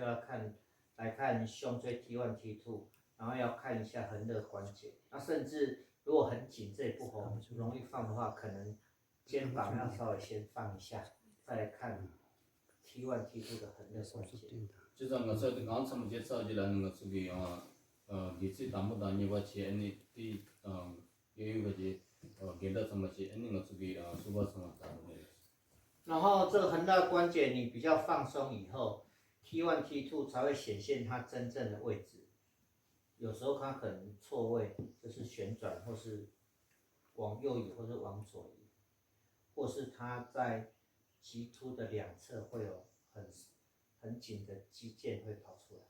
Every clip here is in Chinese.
就要看胸椎 T1、T2， 然后要看一下横膈关节。那甚至如果很紧，这也不容易放的话，可能肩膀要稍微先放一下，再来看 T1、T2 的横膈关节。就是我说的刚才我们介绍的那个这个给自己打不打你把钱你的也有个的给到什么钱那个这个书包什么打的。然后这个横膈关节你比较放松以后 ，T1、T2 才会显现它真正的位置。有时候它可能错位，就是旋转，或是往右移，或是往左移，或是它在棘突的两侧会有很紧的肌腱会跑出来。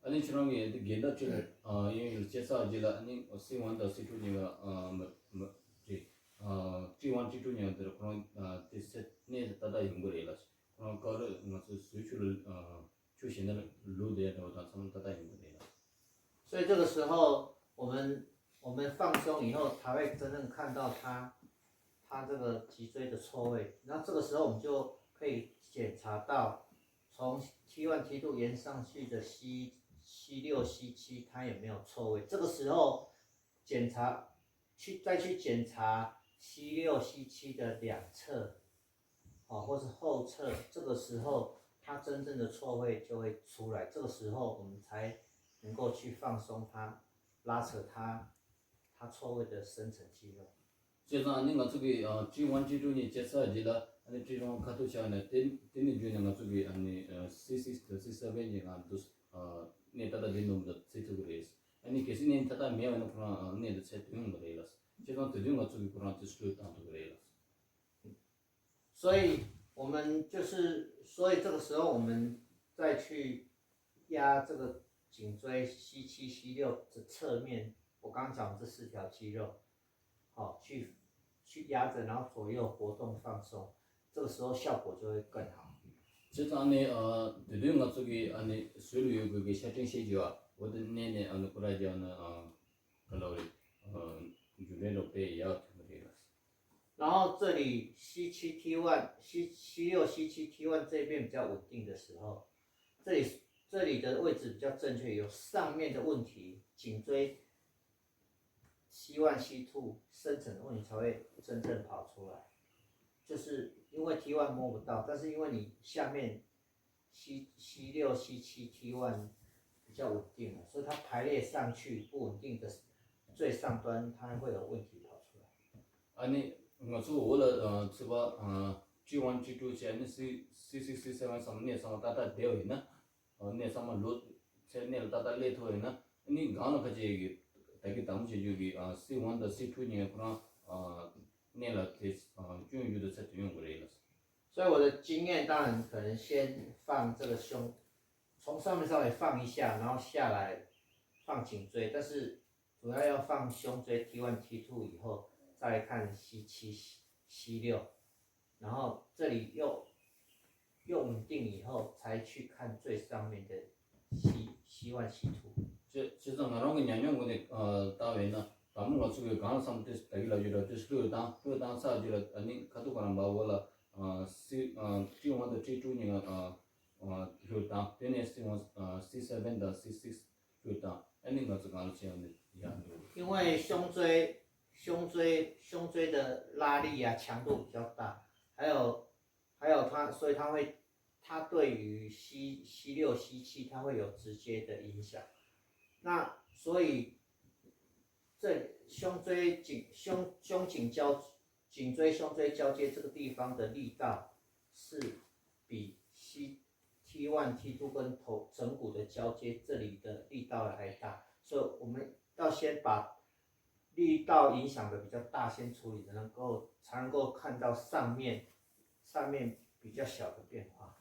아니 저런 게 게다 줄 이 제사 지라 아니 C1도 C2가 T1 T2냐들 그런 디셋 네 다다 연구를 그런 거를 무슨 수출을 출신을 로드에다 다 다다 연구를 所以这个时候我们放松以后，才会真正看到它这个脊椎的错位。然后这个时候我们就可以检查到从 T1、T2 延上去的 C6、C7 它有没有错位。这个时候再去检查 C6、C7 的两侧，或是后侧，这个时候它真正的错位就会出来。这个时候我们才能够去放松它，拉扯它错位的深层肌肉。这种那个这个G1 G2니 제사지라 아니这种카토샤네 데니 주는 거 저기 아니 C6 C7가 또 네다다 된놈도 세트 그래서 아니 계신인 다다 메어는 그런 네도 세트는 그래서这种对个저기 그런 디스플레이 당도 그래서 所以我们所以这个时候我们再去压这个颈椎 C7、C6 的侧面，我刚刚讲这4条肌肉，去压着，然后左右活动放松，这个时候效果就会更好。这안에 되는 저기 안에 수요일 그게 세팅시죠. 어떤 내내 어느 거라지 어느 그러리 주례로 배야 그래요. 然后这里 C7T1、C6、C7T1 这边比较稳定的时候，这里的位置比较正确，有上面的问题，颈椎 C1、C2 深层的问题才会真正跑出来。就是因为 T1 摸不到，但是因为你下面 C6、C7、T1 比较稳定了，所以它排列上去不稳定的最上端，它会有问题跑出来。아니 그래서 원래 저거 G1 G2 제는 C6 C7 삼네 삼 다다 되어 있나? 네 삼만 로 제네 다다 레토 있나? 아니 가는 가지 되게 당시 여기 C1도 C2니 그런 네라 jun유도 세트用그래요. 所以我的经验当然可能先放这个从上面稍微放一下，然后下来放颈椎，但是主要放胸椎 T1、T2 以后，再来看 C7、C6，然后这里又稳定以后，才去看最上面的 C1、C2。这种那种个年龄我的大为呢。咱们这个刚上的这个就是这当啥就是你看都可能把我了G1的这周年就当今年C7的 C6就当那个这个这样的一样的。因为胸椎的拉力强度比较大，还有所以它对于 C6、C7 它会有直接的影响。那所以这颈椎胸椎交接这个地方的力道是比 T1、T2 跟枕骨的交接这里的力道还大，所以我们要先把力道影响的比较大先处理，才能够看到上面比较小的变化。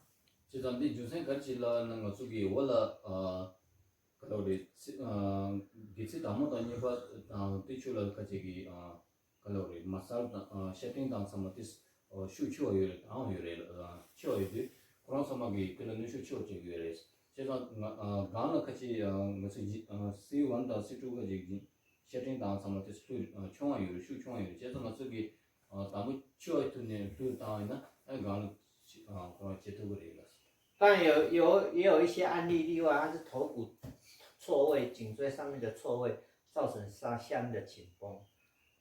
这种你就是같이了那个저기我了kalori gitsi damo da nipa tichula kachigi kalori masal setting dang samatis shu chuo yore dang yore chuo yore kurang samagi kelani shu chuo chig yore 제가 가나 같이 무슨 C1 다 C2 가지고 setting dang samatis chuo yore shu chuo yore 제가 저기 다무 chuo 있는 그 다이나 가나 그런 제도 그래요. 但也有一些案例例外，它是头骨错位、颈椎上面的错位造成下面的紧绷。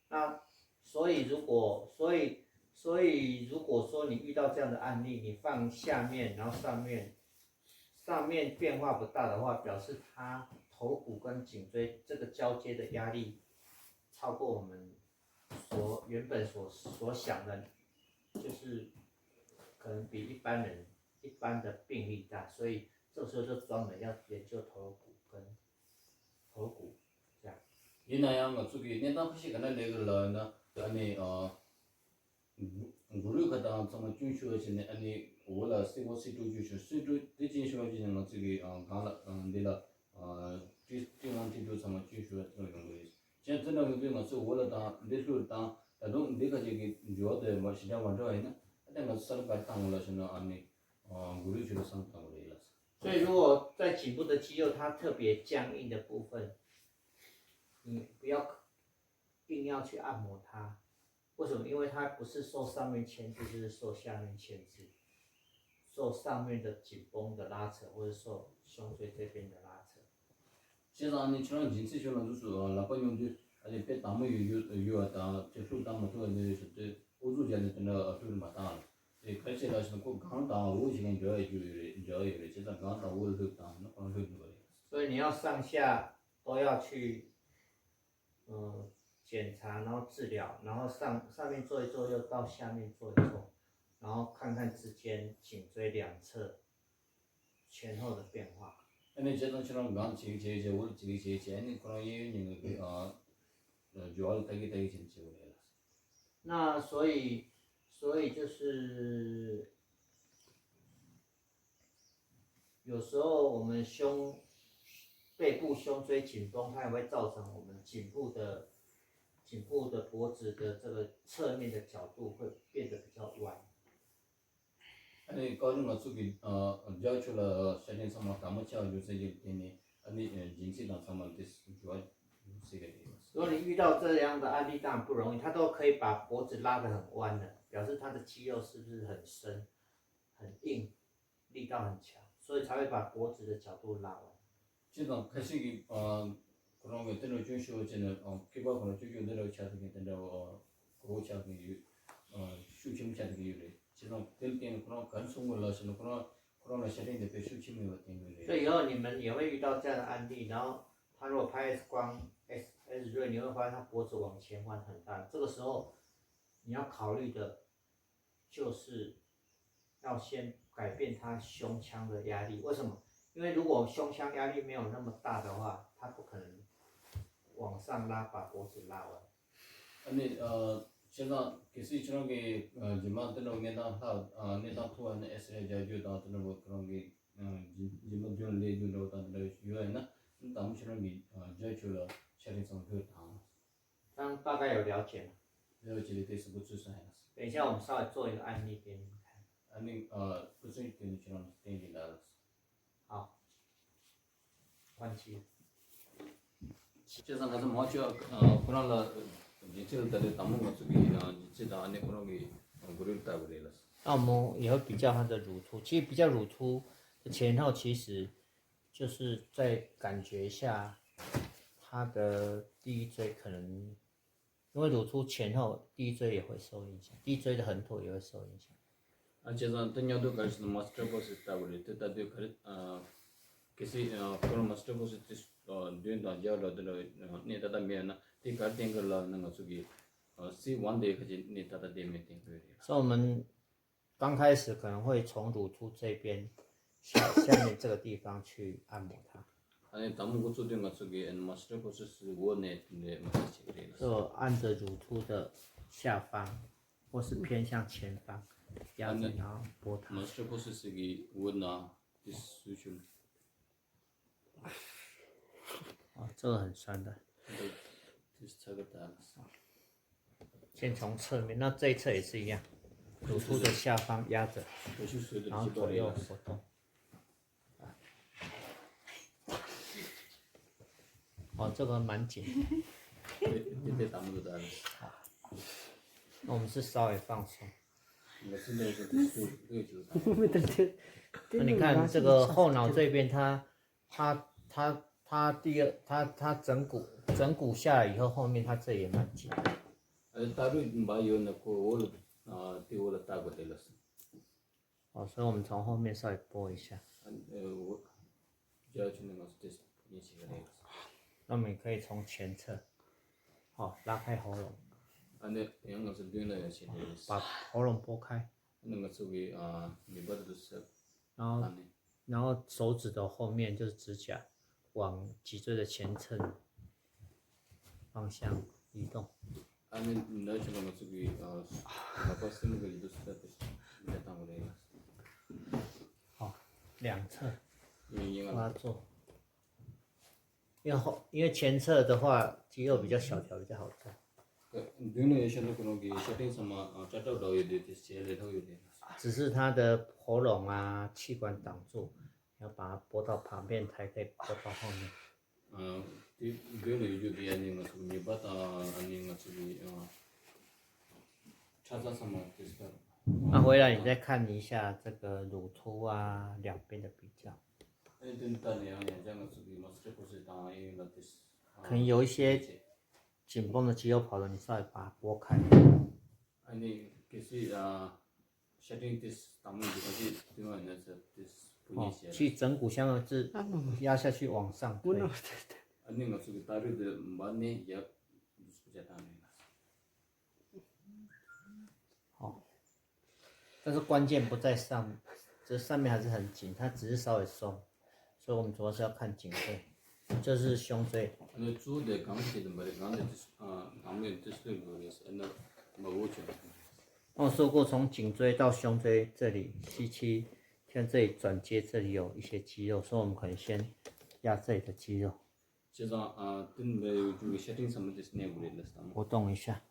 那所以如果说你遇到这样的案例，你放下面，然后上面变化不大的话，表示它头骨跟颈椎这个交接的压力超过我们原本所想的，就是可能比一般的病例大，所以这时候就专门要研究头骨这样。이나야 뭐 저기 내가 혹시 그날 내가 나 아니 구루가다 정말 준수하시네 아니 오라 세고 시도 주시 시도 대진수하시는 거 저기 가라 내가 뒤원티도 정말 준수하는 거 진짜 그게 맞어 오라다 내수다 나도 내가 저기 저한테 뭐 시장 완전 아니나 내가 살바 땅을라서는 아니 구루주로 상담을 해라 所以如果在颈部的肌肉它特别僵硬的部分，你不要硬要去按摩它。为什么？因为它不是受上面牵制，就是受下面牵制，受上面的紧绷的拉扯，或者受胸椎这边的拉扯。现在你像近期像就是老朋友的，而且别打没有打，就说打没多的是这欧洲间的真的就是蛮大了。开始了是过刚打我以前就有，现在刚打我就打，那可能会多。所以你要上下都要去，检查，然后治疗，然后上面做一做，又到下面做一做，然后看看之间颈椎两侧前后的变化。 아니 제단처럼 간 제제 올 제제제는 그런 예유는 그 주얼 되게 진짜 그래요. 那所以就是有时候我们背部胸椎紧绷，它也会造成我们颈部的脖子的这个侧面的角度会变得比较弯。 아니 거는 맞추기 저출라 샤딘 상마 담아쳐 주세요 되니 아니 진실한 상마 됐어 좋아 세게 돼요. 如果你遇到这样的案例，当然不容易，他都可以把脖子拉得很弯的，表示他的肌肉是不是很深、很硬，力道很强，所以才会把脖子的角度拉弯。 지금 가시기 그런 거 때문에 준수하지는 기과 그런 주요 내려 차등이 된다 그거 차등이 수침 차등이 유래. 지금 될 때는 그런 간송을 하시는 그런 샤딘의 배 수침이 같은 거예요. 所以以后你们也会遇到这样的案例，然后他如果拍 X 光 X 瑞，你会发现他脖子往前弯很大。这个时候你要考虑的就是要先改变他胸腔的压力。为什么？因为如果胸腔压力没有那么大的话，他不可能往上拉，把脖子拉弯。 아니 제가 계시처럼 게 지만 때는 내가 내가 토하는 에스레 자주다 때는 뭐 그런 게 지만 좀 레주로 다들 유에나 담처럼 이 자주로 샤린성 그다 这样大概有了解吗？ 了解的是不知道。 等一下我们稍微做一个案例给你们看。 아니不是跟这种定义的。 好，关机。 세상 가서 뭐죠 그런 거 진짜로 다들 담는 거 저기 진짜 안에 그런 게 그럴 때 그래요. 那我们也会比较它的乳突，其实比较乳突的前后，其实就是在感觉一下它的第一椎可能，因为乳突前后第一椎也会受影响，第一椎的横突也会受影响。 제가 등여도 갈 수는 마스터버스 있다고 그래. 그때도 그래 किसी 그런 마스터버스 된다 저러들 네다다 면나 티가 땡걸라 는 저기 C1 대 가지 네다다 되면 땡거예요. 所以我们刚开始可能会从乳突这边下面这个地方去按摩它。 아니 담은 것도 된 저기 마스터버스 원에 네 맞지 그래요. 就按着乳突的下方，或是偏向前方，压着然后拨它。 마스터버스 쓰기 원나 디스슈 哦，这个很酸的。 디스차가다 先从侧面，那这一侧也是一样，乳突的下方压着，然后左右活动。哦，这个蛮紧。对，담은 거다. 那我们是稍微放松。我现在是6九大。那你看这个后脑这边，它整骨下来以后，后面它这也蛮紧。大陆把有那个我对我的大过来了是。哦，所以我们从后面稍微拨一下。我就要去那个这一起个那个。那我们可以从前侧，拉开喉咙。那两个是对那个前的。把喉咙拨开。那个是为你把这是。然后手指的后面就是指甲，往脊椎的前侧方向移动。那就那个是为哪怕是那个都是在在当过来了。好，两侧帮他做。因为前侧的话肌肉比较小条，比较好做。只是他的喉咙啊气管挡住，要把它拨到旁边才可以拨到后面。那回来你再看一下这个乳突啊两边的比较。可能有一些紧绷的肌肉跑了，你稍微把它拨开。去整骨箱的是压下去往上推。好，但是关键不在上面，这上面还是很紧，它只是稍微松，所以我们主要是要看颈椎，这是胸椎。我说过，从颈椎到胸椎这里，7看这里转接，这里有一些肌肉，所以我们可能先压这里的肌肉。活动一下。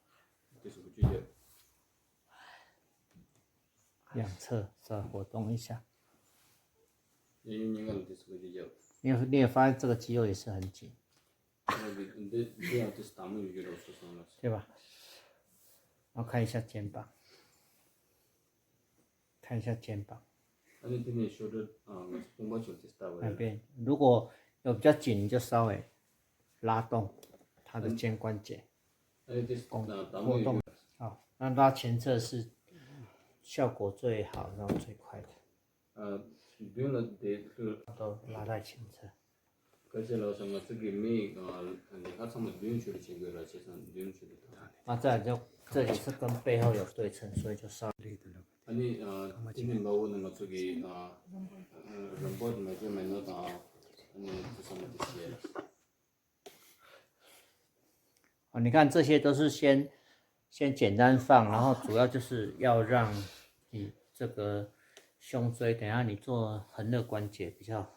两侧稍微活动一下。你也发现这个肌肉也是很紧，对吧？然后看一下肩膀，那边如果有比较紧，你就稍微拉动它的肩关节，活动。好，那拉前侧是效果最好，然后最快的。都拉在前侧。再来就这里是跟背后有对称，所以就稍微。你看这些都是先简单放，然后主要就是要让你这个胸椎，等下你做横肋关节比较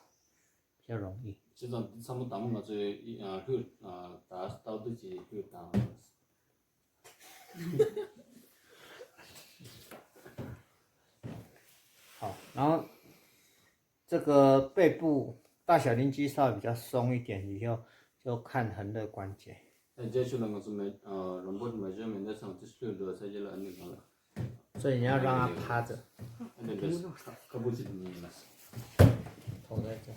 容易。好，然后这个背部大小臀肌稍微比较松一点，以后就看横肋关节。所以你要让它趴着，头在这。